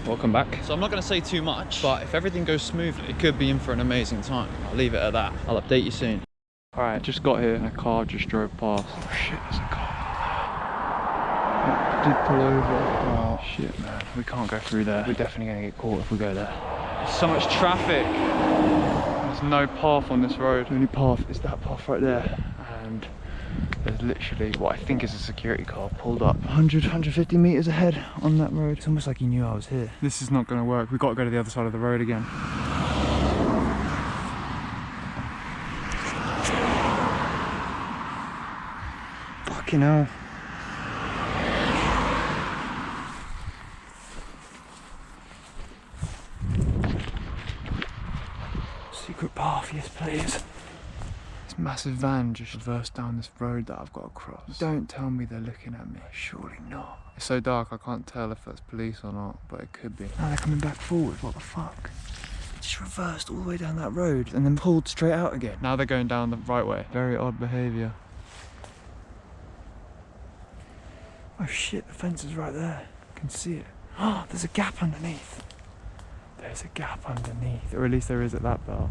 welcome back. So I'm not going to say too much, but if everything goes smoothly, it could be in for an amazing time. I'll leave it at that. I'll update you soon. Alright, just got here and a car just drove past. Oh shit, there's a car there. It did pull over. Oh shit, man. We can't go through there. We're definitely going to get caught if we go there. There's so much traffic. There's no path on this road. The only path is that path right there. And there's literally what I think is a security car pulled up 150 meters ahead on that road. It's almost like he knew I was here. This is not going to work. We've got to go to the other side of the road again. Fucking hell. Secret path, yes please. This massive van just traversed down this road that I've got to cross. Don't tell me they're looking at me. Surely not. It's so dark I can't tell if that's police or not, but it could be. Now they're coming back forward, what the fuck? Just reversed all the way down that road and then pulled straight out again. Now they're going down the right way. Very odd behaviour. Oh shit, the fence is right there. I can see it. Oh, there's a gap underneath. There's a gap underneath, or at least there is at that bar.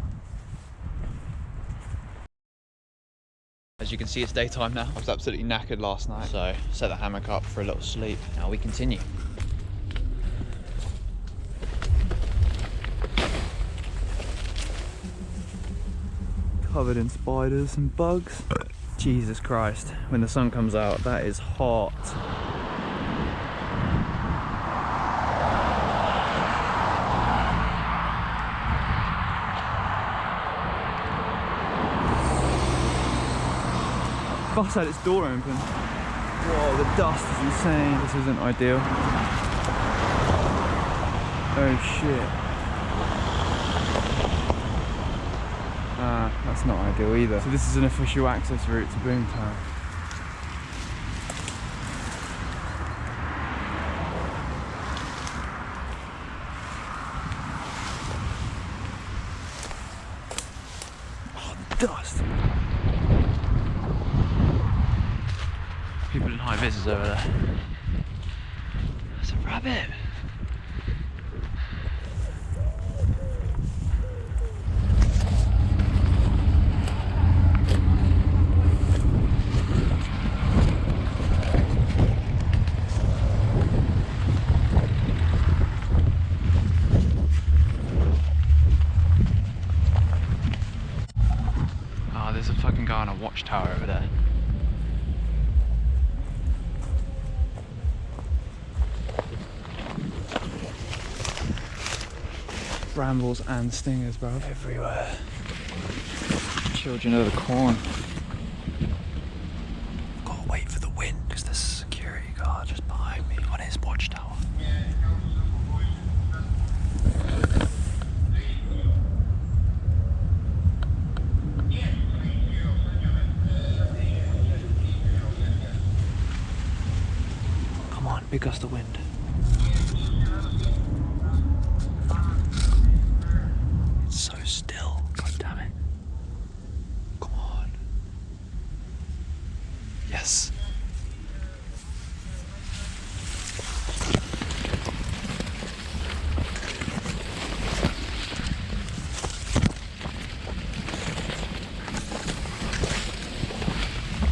As you can see, it's daytime now. I was absolutely knackered last night, so set the hammock up for a little sleep. Now we continue. Covered in spiders and bugs. Jesus Christ, when the sun comes out, that is hot. Bus had its door open. Whoa, the dust is insane. This isn't ideal. Oh shit. That's not ideal either. So this is an official access route to Boomtown. Oh, the dust. People in high vis over there. There's a rabbit. Oh, there's a fucking guy on a watchtower over there. Brambles and stingers, bro, everywhere. Children of the corn. Gotta wait for the wind because there's a security guard just behind me on his watchtower. Come on, big gust of wind. So still, god damn it. Come on. Yes.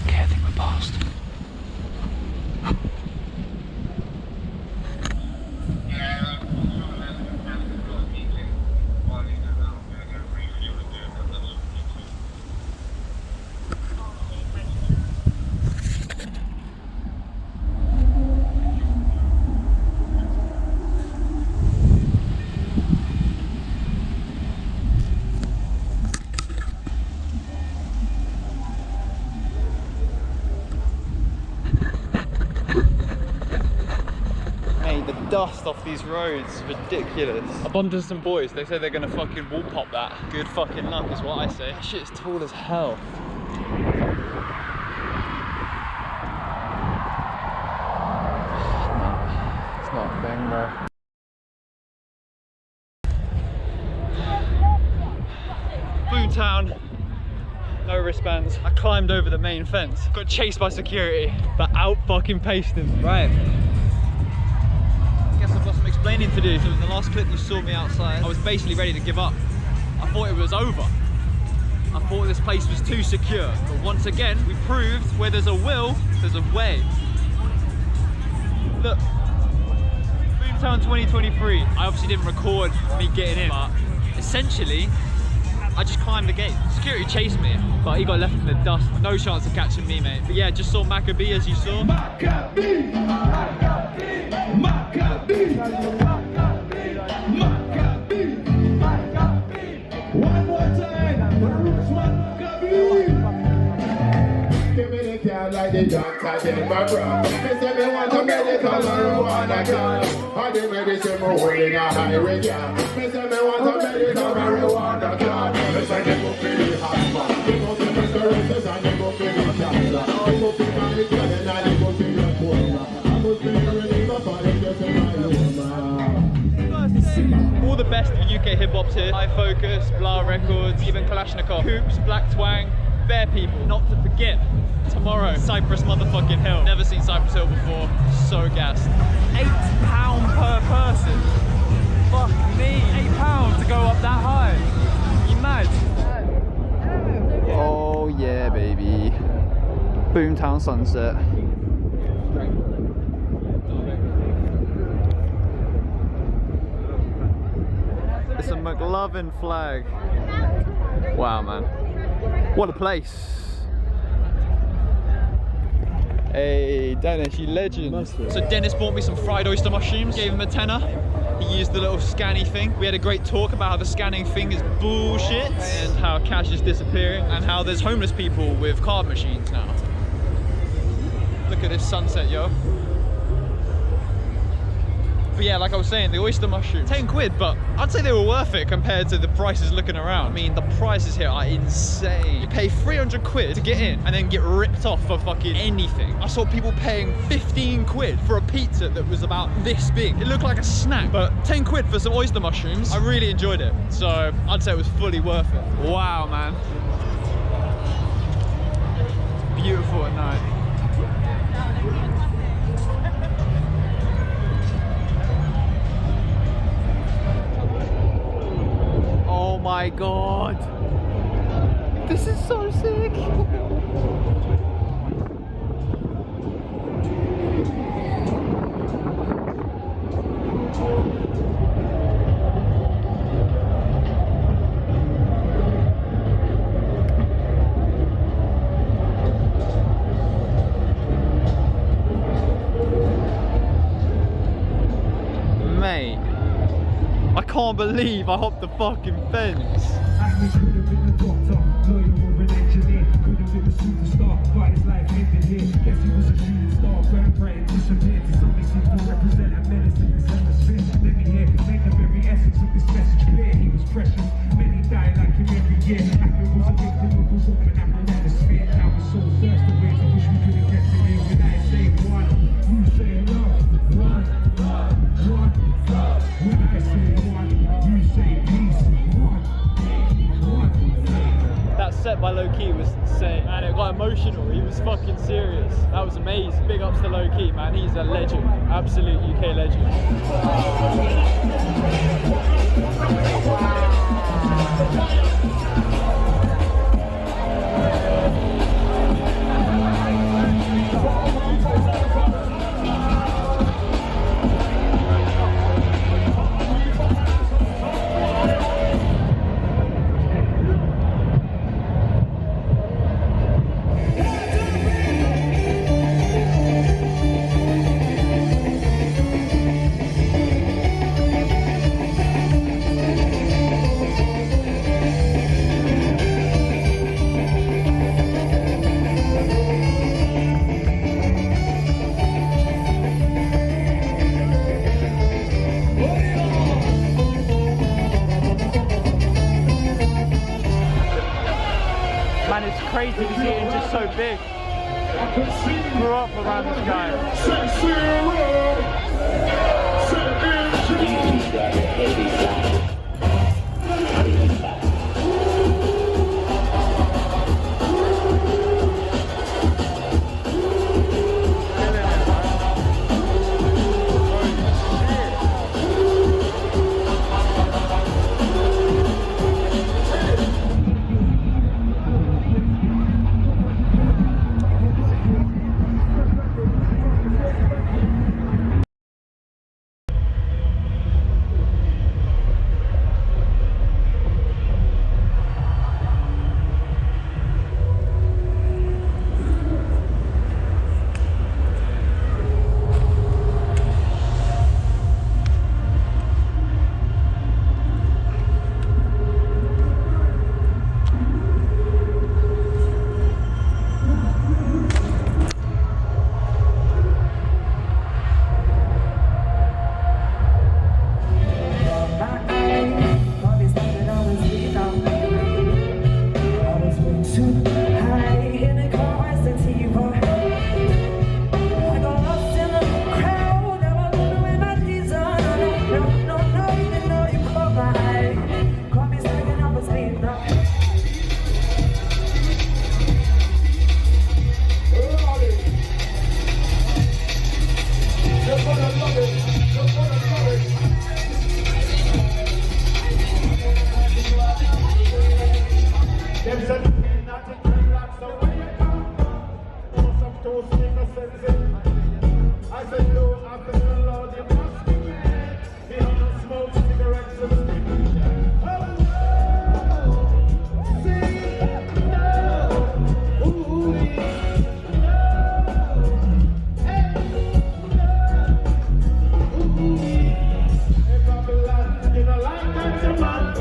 Okay, I think we're past. Dust off these roads is ridiculous. Abundance and boys, they say they're gonna fucking wall pop that. Good fucking luck is what I say. That shit's tall as hell. No, it's not a thing, bro. Boomtown, no wristbands. I climbed over the main fence, got chased by security, but out fucking paced him. Right. Guess I've got some experience explaining to this. So in the last clip you saw me outside, I was basically ready to give up. I thought it was over. I thought this place was too secure. But once again, we proved where there's a will, there's a way. Look, Boomtown 2023. I obviously didn't record me getting in, but essentially, I just climbed the gate. Security chased me, but he got left in the dust. No chance of catching me, mate. But yeah, just saw Maccabee as you saw. Maccabee! Maccabee! Maccabee! Maccabee! Maccabee! One more time! Roots Maccabee! Give me the car like the doctor did my bro. They say me want a medical marijuana car. I the medicine me holding a high regard. They say me want a medical marijuana car. They say they go for the hot they go for the sclerosis and they go for the cancer. They go for the marijuana and they go for the coma. I go for the reliever for the just in my home. All the best of UK hip-hop's here. High Focus, Blah Records, even Kalashnikov, Coops, Black Twang, Bear People. Not to forget, tomorrow, Cypress motherfucking Hill. Never seen Cypress Hill before, so gassed. £8 per person. Fuck me, £8 to go up that high. You mad? Oh yeah, baby. Boomtown sunset. It's a McLovin flag. Wow, man. What a place. Hey, Dennis, you legend. So Dennis bought me some fried oyster mushrooms, gave him a tenner. He used the little scanny thing. We had a great talk about how the scanning thing is bullshit and how cash is disappearing and how there's homeless people with card machines now. Look at this sunset, yo. But yeah, like I was saying, the oyster mushrooms, 10 quid, but I'd say they were worth it compared to the prices looking around. I mean, the prices here are insane. You pay 300 quid to get in and then get ripped off for fucking anything. I saw people paying 15 quid for a pizza that was about this big. It looked like a snack, but 10 quid for some oyster mushrooms, I really enjoyed it. So I'd say it was fully worth it. Wow, man. It's beautiful at night. Oh my god, this is so sick. Mate, I can't believe I hopped the fucking fence. Could have been a doctor, lawyer or an engineer. Could have been a superstar, but his life ended here. Guess he was a shooting star, grandparent disappeared. Something seems to represent a menace in this hemisphere. Let me hear, make the very essence of this message clear. He was precious, many died like him every year. Actor was a victim of his open atmosphere. Now we're so thirsty ways, I wish we could have kept it here. When I say one, you say love. One, one, when I say one, you say peace. That set by Low Key was insane, and it got emotional. He was fucking serious. That was amazing. Big ups to Low Key, man. He's a legend, absolute UK legend. Man, it's crazy to see it just so big. Grew up around this guy.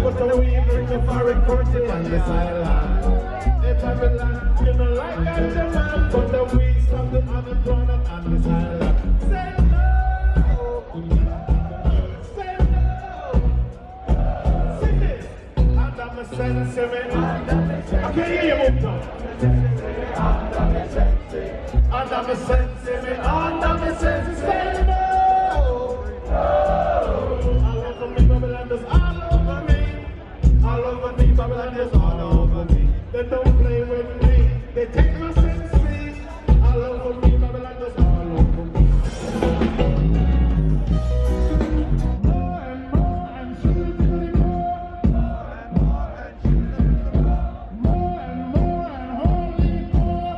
But the way you bring the foreign country on this island. Hey Babylon, you know like that man. But the way stop the other grown up on this island. Say no. Say no. Sing this. And I'm a sense of it. I can't hear you move now. And I'm a sense of it. And I'm a sense of it. No. All over me, Babylon is all over me. All over me, Babylon is all over me. They don't play with me. They take my sense of me. All over me, Babylon is all over me. More and more and spiritually more. More and more and spiritually more. More and more and holy more.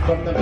From the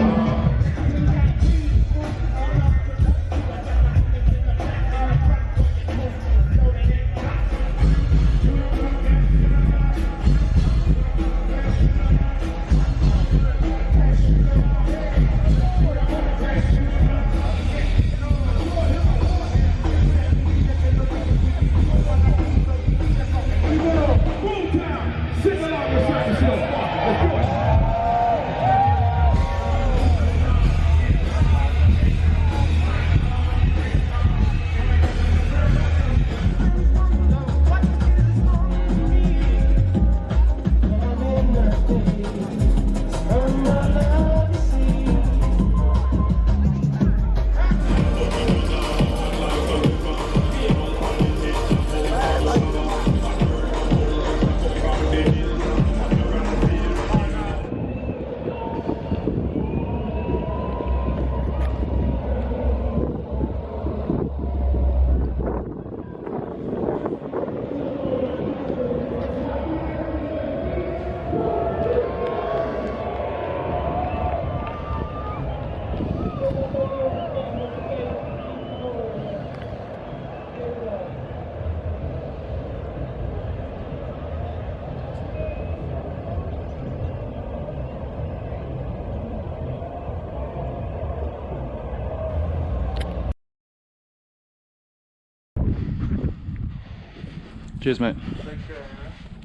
Cheers, mate.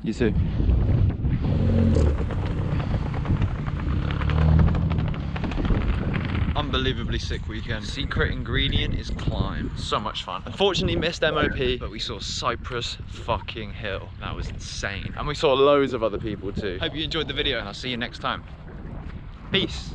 You too. Unbelievably sick weekend. Secret ingredient is climb. So much fun. Unfortunately missed MOP, but we saw Cypress fucking Hill. That was insane. And we saw loads of other people too. Hope you enjoyed the video and I'll see you next time. Peace.